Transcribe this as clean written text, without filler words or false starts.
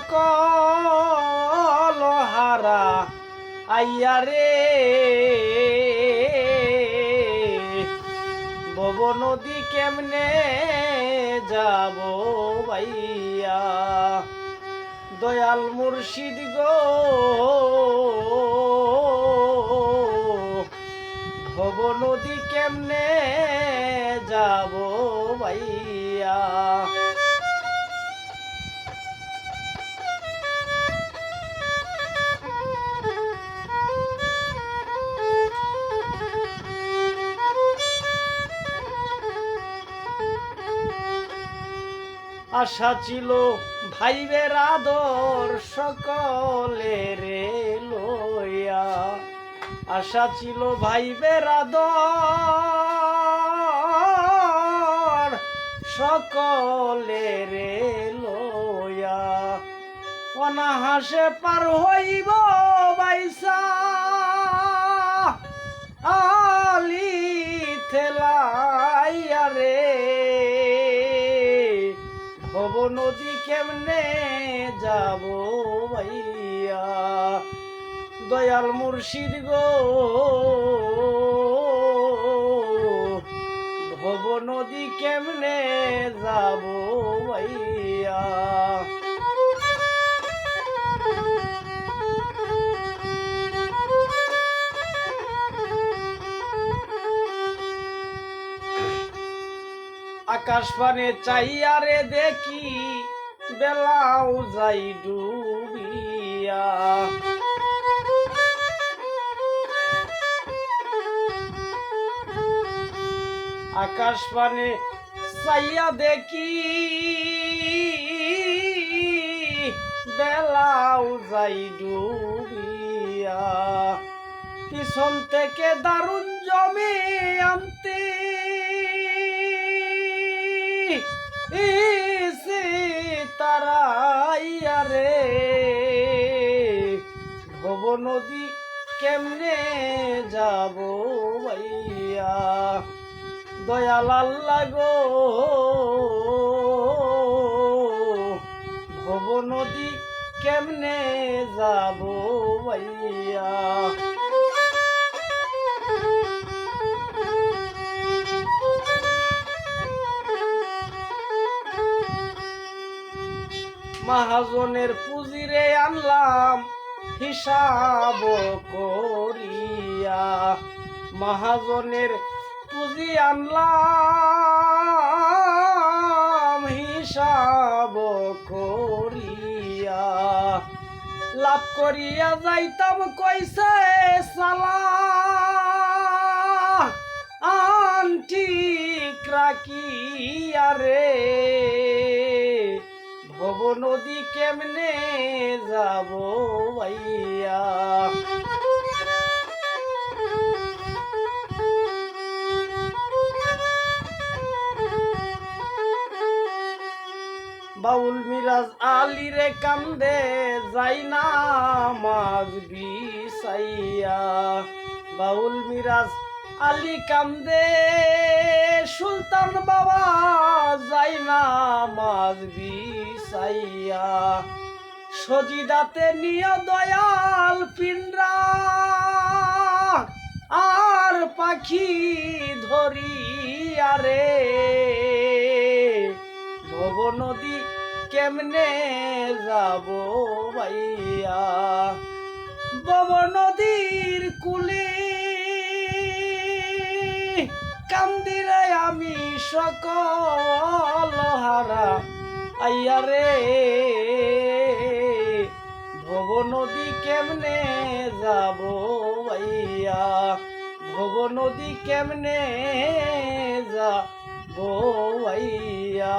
সকল হারা আইয়া রে ভব নদী কেমনে যাব ভাইয়া দয়াল মুর্শিদ গো ভব নদী কেমনে যাব ভাইয়া আশা ছিল ভাইবের আদর সকলের লইয়া আশা ছিল ভাইবের আদর সকলের লইয়া অনাহাসে পার হইব বাইসা আলি থেলাইয়া রে ভব নদী কেমনে যাব ভাইয়া দয়াল মুর্শিদ গো ভব নদী কেমনে যাব ভাইয়া আকাশ পানে চাইয়ারে দেখি বেলাও যাই ডুবিয়া আকাশ পানে চাইয়া দেখি বেলাও যাই ডুবিয়া পিছন থেকে দারুণ জমে আনতে তারাইয়া রে ভব নদী কেমনে যাব ভাইয়া দয়াল আল্লাহ গো ভব নদী কেমনে যাব ভাইয়া মহাজনের পুঁজিরে আনলাম হিসাব করিয়া মহাজনের পুঁজি আনলাম হিসাব করিয়া লাভ করিয়া যাইতাম কইছে সালা আন্টি ক্রাকিয়া রে ভব নদী কেমনে যাব ভাইয়া বাউল মিরাজ আলী রে কান্দে যাই না মাঝ বিছাইয়া বাউল মিরাজ আলী কান্দে সুলতান বাবা যাই না মাঝ বিছাইয়া সজিদাতে নিয়ে দয়াল পিন্ডা আর পাখি ধরিয়া রে ভব নদী কেমনে যাব ভাইয়া ভব নদীর কুলে কান্দিরে আমি সকল হারা আইয়া রে ভব নদী কেমনে যাব ভাইয়া ভব নদী কেমনে যাব ভাইয়া